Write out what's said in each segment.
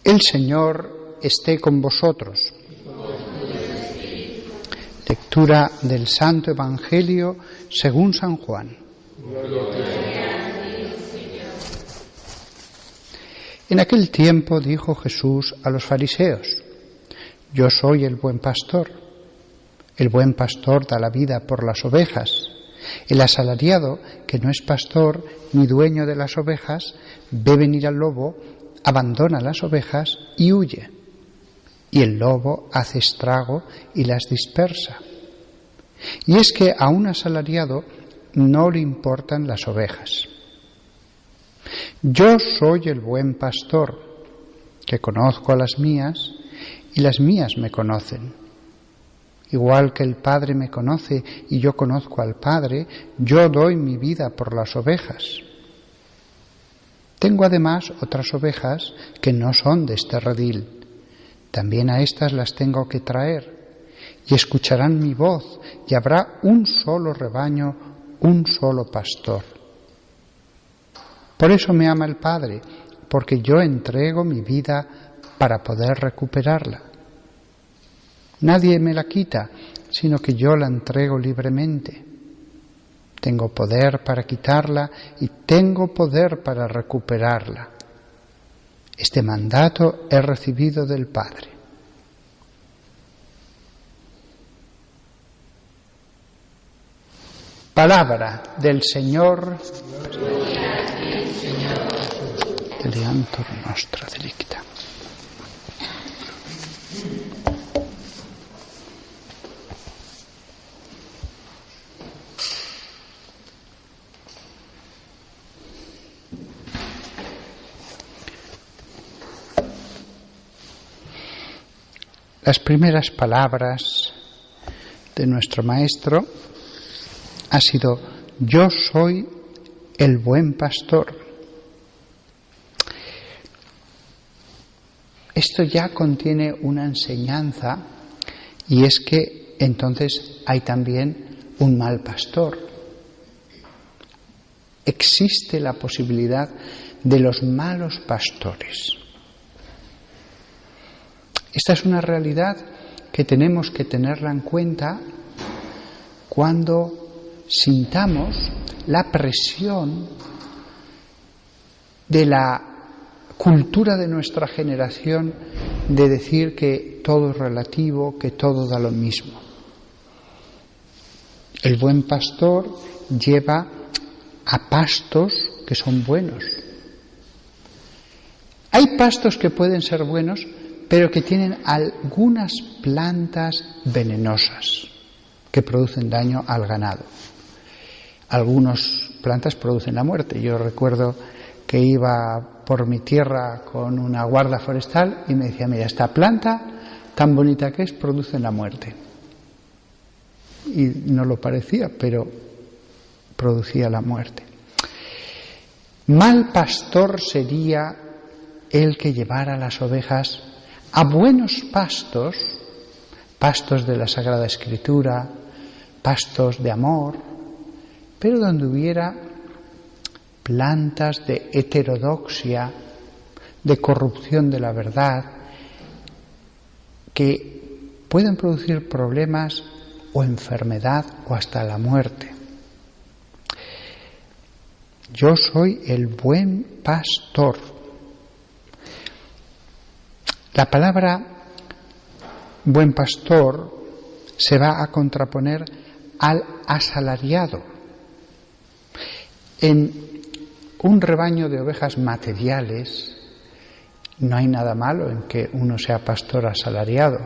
El Señor esté con vosotros. Lectura del Santo Evangelio según San Juan. En aquel tiempo dijo Jesús a los fariseos: Yo soy el buen pastor. El buen pastor da la vida por las ovejas. El asalariado, que no es pastor ni dueño de las ovejas, ve venir al lobo, abandona las ovejas y huye. Y el lobo hace estrago y las dispersa. Y es que a un asalariado no le importan las ovejas. Yo soy el buen pastor, que conozco a las mías, y las mías me conocen. Igual que el Padre me conoce y yo conozco al Padre, yo doy mi vida por las ovejas. Tengo además otras ovejas que no son de este redil. También a estas las tengo que traer, y escucharán mi voz, y habrá un solo rebaño, un solo pastor. Por eso me ama el Padre, porque yo entrego mi vida para poder recuperarla. Nadie me la quita, sino que yo la entrego libremente. Tengo poder para quitarla y tengo poder para recuperarla. Este mandato he recibido del Padre. Palabra del Señor. Eleantor nostra delicta. Las primeras palabras de nuestro Maestro ha sido: yo soy el buen pastor. Esto ya contiene una enseñanza, y es que entonces hay también un mal pastor. Existe la posibilidad de los malos pastores. Esta es una realidad que tenemos que tenerla en cuenta cuando sintamos la presión de la cultura de nuestra generación de decir que todo es relativo, que todo da lo mismo. El buen pastor lleva a pastos que son buenos. Hay pastos que pueden ser buenos, pero que tienen algunas plantas venenosas que producen daño al ganado. Algunas plantas producen la muerte. Yo recuerdo que iba por mi tierra con una guarda forestal y me decía: mira, esta planta tan bonita que es, produce la muerte. Y no lo parecía, pero producía la muerte. Mal pastor sería el que llevara las ovejas a buenos pastos, pastos de la Sagrada Escritura, pastos de amor, pero donde hubiera plantas de heterodoxia, de corrupción de la verdad, que pueden producir problemas o enfermedad o hasta la muerte. Yo soy el buen pastor. La palabra buen pastor se va a contraponer al asalariado. En un rebaño de ovejas materiales no hay nada malo en que uno sea pastor asalariado,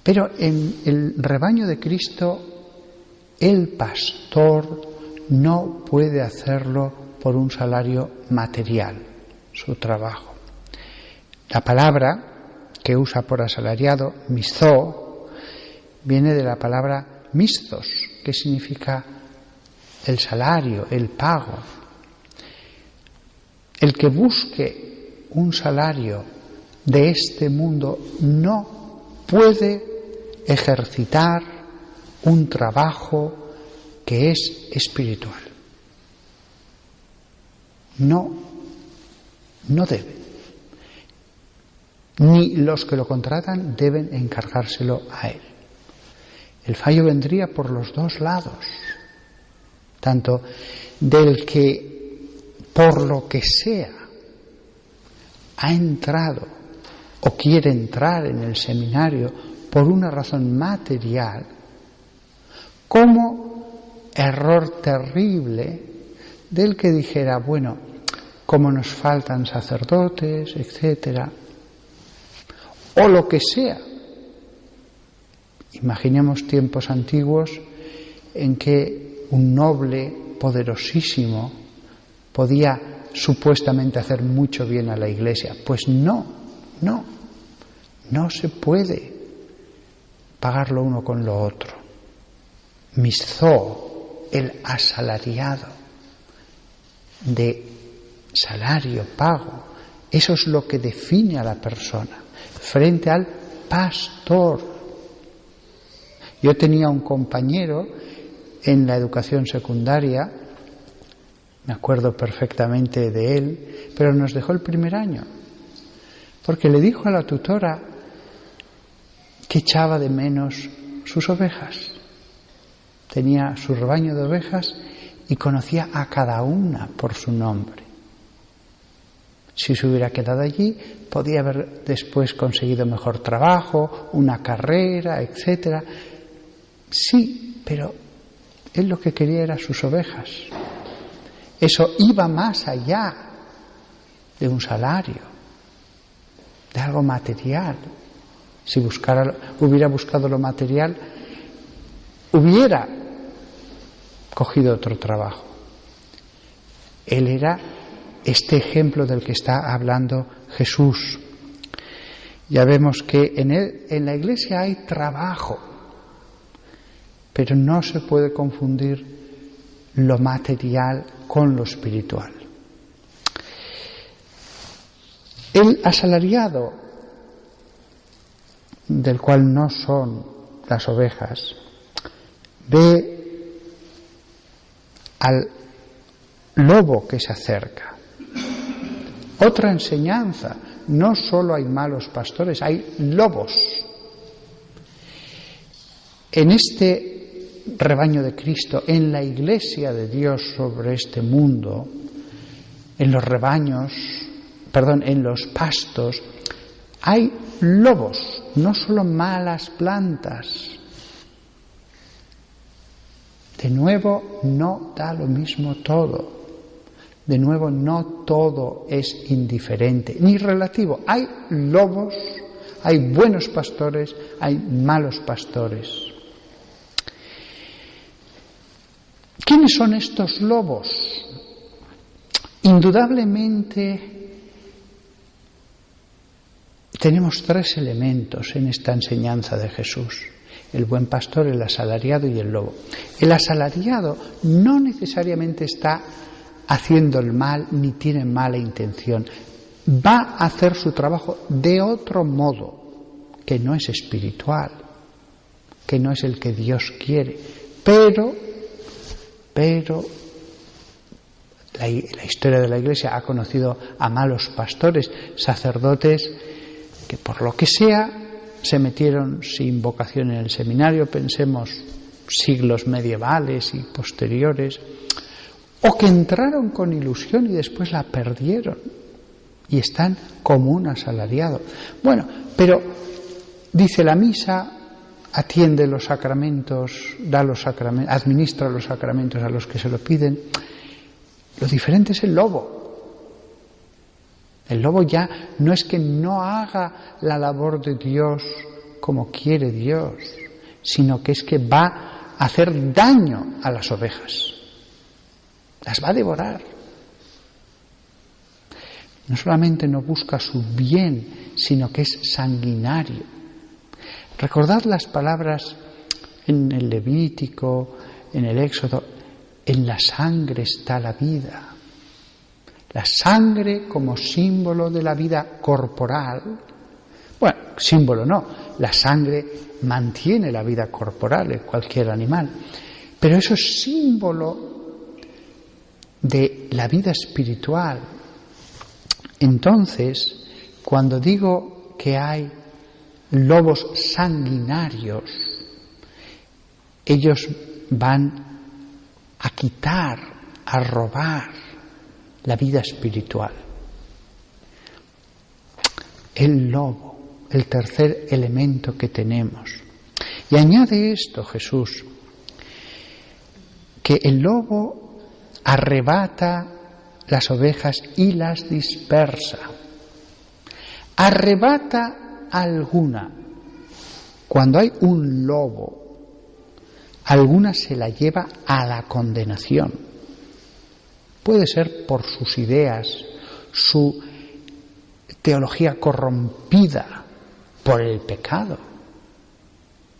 pero en el rebaño de Cristo el pastor no puede hacerlo por un salario material, su trabajo. La palabra que usa por asalariado, mizó, viene de la palabra mistos, que significa el salario, el pago. El que busque un salario de este mundo no puede ejercitar un trabajo que es espiritual. No debe. ni los que lo contratan deben encargárselo a él. El fallo vendría por los dos lados, tanto del que por lo que sea ha entrado o quiere entrar en el seminario por una razón material, como error terrible del que dijera, bueno, como nos faltan sacerdotes, etcétera, o lo que sea. Imaginemos tiempos antiguos en que un noble poderosísimo podía supuestamente hacer mucho bien a la Iglesia. Pues no se puede pagar lo uno con lo otro. Mizó, el asalariado de salario, pago, eso es lo que define a la persona frente al pastor. Yo tenía un compañero en la educación secundaria, me acuerdo perfectamente de él, pero nos dejó el primer año, porque le dijo a la tutora que echaba de menos sus ovejas. Tenía su rebaño de ovejas y conocía a cada una por su nombre. Si se hubiera quedado allí, podía haber después conseguido mejor trabajo, una carrera, etcétera. Sí, pero él lo que quería era sus ovejas. Eso iba más allá de un salario, de algo material. Si hubiera buscado lo material, hubiera cogido otro trabajo. Él era este ejemplo del que está hablando Jesús. Ya vemos que en la Iglesia hay trabajo, pero no se puede confundir lo material con lo espiritual. El asalariado, del cual no son las ovejas, ve al lobo que se acerca. Otra enseñanza, no solo hay malos pastores, hay lobos. En este rebaño de Cristo, en la Iglesia de Dios sobre este mundo, en los pastos, hay lobos, no solo malas plantas. De nuevo, no da lo mismo todo. De nuevo, no todo es indiferente ni relativo. Hay lobos, hay buenos pastores, hay malos pastores. ¿Quiénes son estos lobos? Indudablemente tenemos tres elementos en esta enseñanza de Jesús: el buen pastor, el asalariado y el lobo. El asalariado no necesariamente está haciendo el mal ni tiene mala intención. Va a hacer su trabajo de otro modo, que no es espiritual, que no es el que Dios quiere. Pero la historia de la Iglesia ha conocido a malos pastores, sacerdotes que por lo que sea se metieron sin vocación en el seminario, pensemos siglos medievales y posteriores, o que entraron con ilusión y después la perdieron y están como un asalariado. Bueno, pero dice la misa, atiende los sacramentos, administra los sacramentos a los que se lo piden. Lo diferente es el lobo. El lobo ya no es que no haga la labor de Dios como quiere Dios, sino que es que va a hacer daño a las ovejas. Las va a devorar. No solamente no busca su bien, sino que es sanguinario. Recordad las palabras en el Levítico, en el Éxodo: en la sangre está la vida. La sangre como símbolo de la vida corporal. Bueno, símbolo no, la sangre mantiene la vida corporal en cualquier animal, pero eso es símbolo de la vida espiritual. Entonces, cuando digo que hay lobos sanguinarios, ellos van a quitar, a robar la vida espiritual. El lobo, el tercer elemento que tenemos. Y añade esto Jesús, que el lobo arrebata las ovejas y las dispersa. Arrebata alguna. Cuando hay un lobo, alguna se la lleva a la condenación. Puede ser por sus ideas, su teología corrompida por el pecado.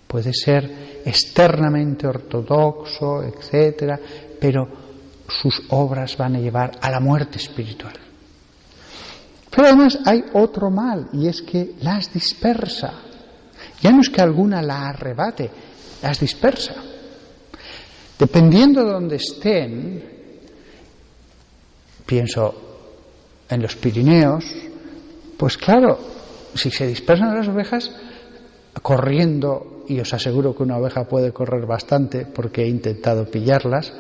Puede ser externamente ortodoxo, etcétera, pero sus obras van a llevar a la muerte espiritual. Pero además hay otro mal, y es que las dispersa. Ya no es que alguna la arrebate, las dispersa. Dependiendo de donde estén, pienso en los Pirineos, pues claro, si se dispersan las ovejas, corriendo, y os aseguro que una oveja puede correr bastante porque he intentado pillarlas,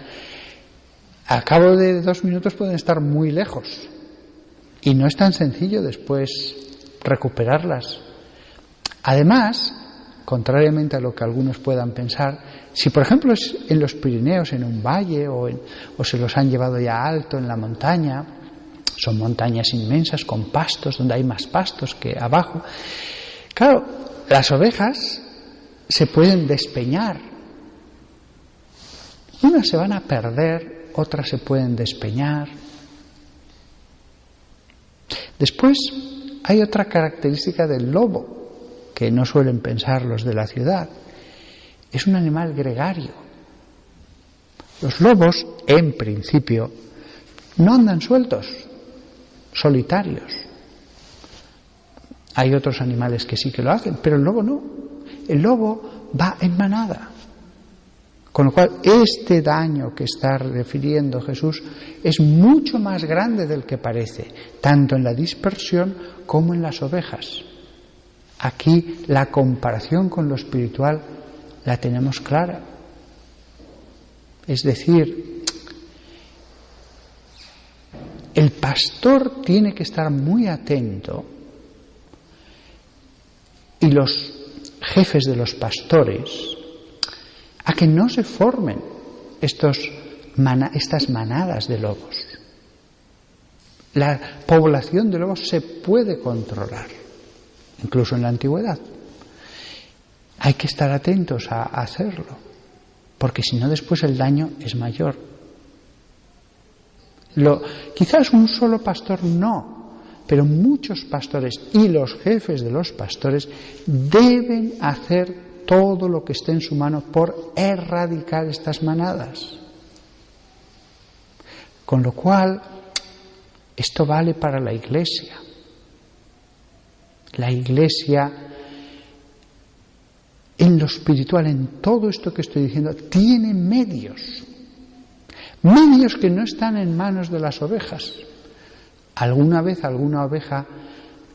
al cabo de 2 minutos pueden estar muy lejos y no es tan sencillo después recuperarlas. Además, contrariamente a lo que algunos puedan pensar, si por ejemplo es en los Pirineos, en un valle o se los han llevado ya alto en la montaña, son montañas inmensas con pastos, donde hay más pastos que abajo, claro, las ovejas se pueden despeñar. Unas se van a perder, otras se pueden despeñar. Después hay otra característica del lobo que no suelen pensar los de la ciudad. Es un animal gregario. Los lobos, en principio, no andan sueltos, solitarios. Hay otros animales que sí que lo hacen, pero el lobo no. El lobo va en manada. Con lo cual, este daño que está refiriendo Jesús es mucho más grande del que parece, tanto en la dispersión como en las ovejas. Aquí la comparación con lo espiritual la tenemos clara. Es decir, el pastor tiene que estar muy atento, y los jefes de los pastores, a que no se formen estas manadas de lobos. La población de lobos se puede controlar, incluso en la antigüedad. Hay que estar atentos a hacerlo, porque si no después el daño es mayor. Quizás un solo pastor no, pero muchos pastores y los jefes de los pastores deben hacer todo lo que esté en su mano por erradicar estas manadas. Con lo cual, esto vale para la Iglesia. La Iglesia, en lo espiritual, en todo esto que estoy diciendo, tiene medios que no están en manos de las ovejas. Alguna vez alguna oveja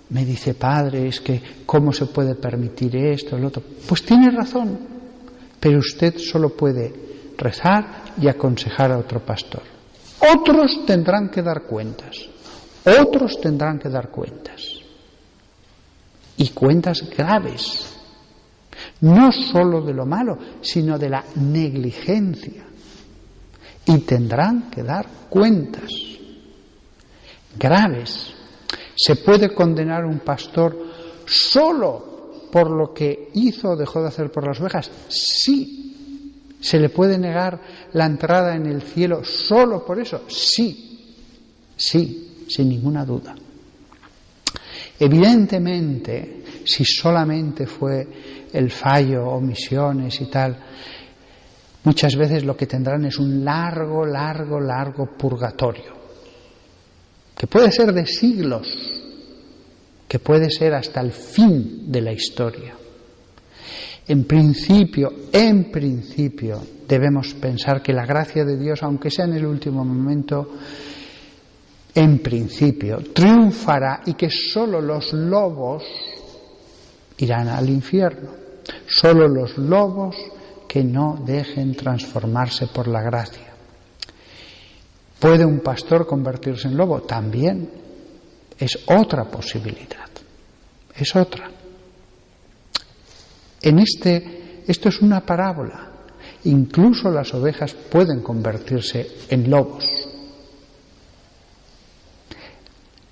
me dice: padre, es que ¿cómo se puede permitir esto, el otro? Pues tiene razón, pero usted solo puede rezar y aconsejar a otro pastor. Otros tendrán que dar cuentas, y cuentas graves, no solo de lo malo, sino de la negligencia, y tendrán que dar cuentas graves. ¿Se puede condenar a un pastor solo por lo que hizo o dejó de hacer por las ovejas? Sí. ¿Se le puede negar la entrada en el cielo solo por eso? Sí, sin ninguna duda. Evidentemente, si solamente fue el fallo, omisiones y tal, muchas veces lo que tendrán es un largo purgatorio, que puede ser de siglos, que puede ser hasta el fin de la historia. En principio, debemos pensar que la gracia de Dios, aunque sea en el último momento, en principio triunfará, y que solo los lobos irán al infierno. Solo los lobos que no dejen transformarse por la gracia. ¿Puede un pastor convertirse en lobo? También. Es otra posibilidad. Es otra. Esto es una parábola. Incluso las ovejas pueden convertirse en lobos.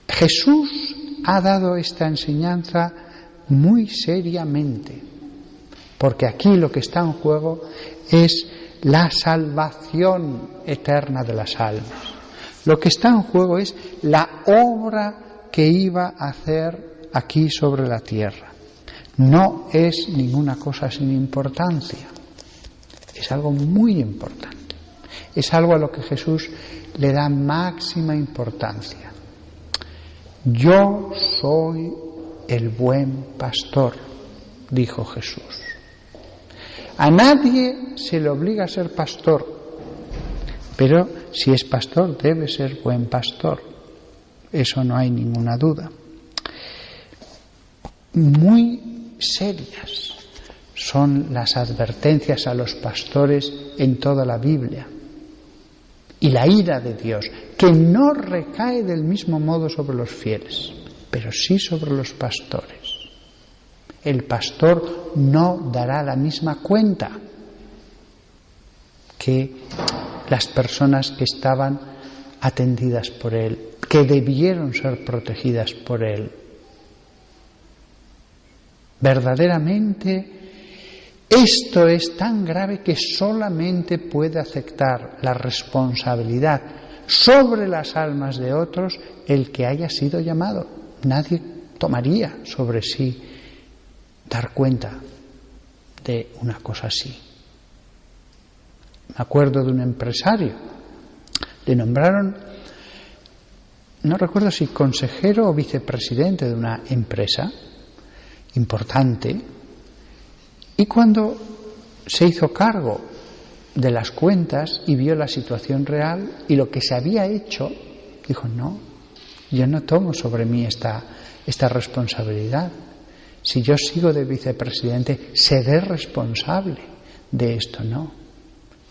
Jesús ha dado esta enseñanza muy seriamente, porque aquí lo que está en juego es la salvación eterna de las almas. Lo que está en juego es la obra que iba a hacer aquí sobre la tierra. No es ninguna cosa sin importancia. Es algo muy importante. Es algo a lo que Jesús le da máxima importancia. Yo soy el buen pastor, dijo Jesús. A nadie se le obliga a ser pastor, pero si es pastor debe ser buen pastor. Eso no hay ninguna duda. Muy serias son las advertencias a los pastores en toda la Biblia. Y la ira de Dios, que no recae del mismo modo sobre los fieles, pero sí sobre los pastores. El pastor no dará la misma cuenta que las personas que estaban atendidas por él, que debieron ser protegidas por él. Verdaderamente, esto es tan grave que solamente puede aceptar la responsabilidad sobre las almas de otros el que haya sido llamado. Nadie tomaría sobre sí dar cuenta de una cosa así. Me acuerdo de un empresario, le nombraron, no recuerdo si consejero o vicepresidente de una empresa importante, y cuando se hizo cargo de las cuentas y vio la situación real y lo que se había hecho, dijo, no, yo no tomo sobre mí esta responsabilidad. Si yo sigo de vicepresidente, seré responsable de esto, no.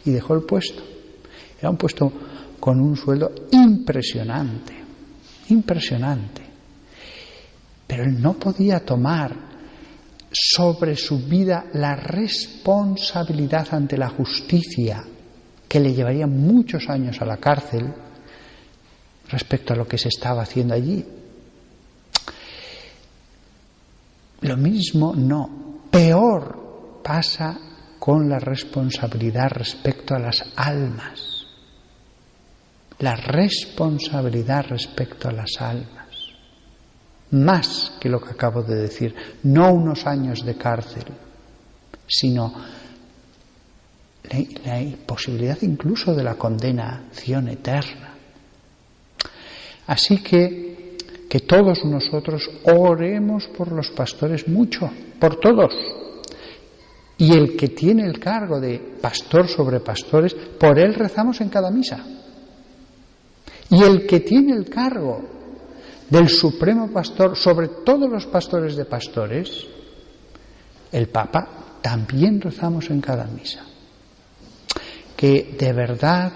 Y dejó el puesto. Era un puesto con un sueldo impresionante, impresionante. Pero él no podía tomar sobre su vida la responsabilidad ante la justicia, que le llevaría muchos años a la cárcel respecto a lo que se estaba haciendo allí. Lo mismo no, peor pasa con la responsabilidad respecto a las almas. La responsabilidad respecto a las almas. Más que lo que acabo de decir, no unos años de cárcel, sino la posibilidad incluso de la condenación eterna. Así que todos nosotros oremos por los pastores mucho, por todos. Y el que tiene el cargo de pastor sobre pastores, por él rezamos en cada misa. Y el que tiene el cargo del supremo pastor sobre todos los pastores de pastores, el Papa, también rezamos en cada misa. Que de verdad,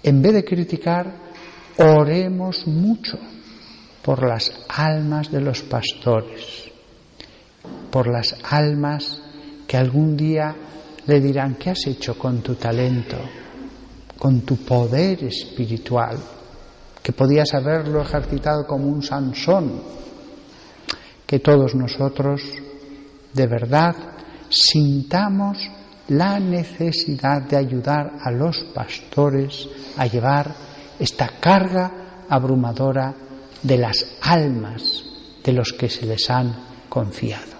en vez de criticar, oremos mucho por las almas de los pastores, por las almas que algún día le dirán, ¿qué has hecho con tu talento, con tu poder espiritual? Que podías haberlo ejercitado como un Sansón. Que todos nosotros, de verdad, sintamos la necesidad de ayudar a los pastores a llevar esta carga abrumadora de las almas de los que se les han confiado.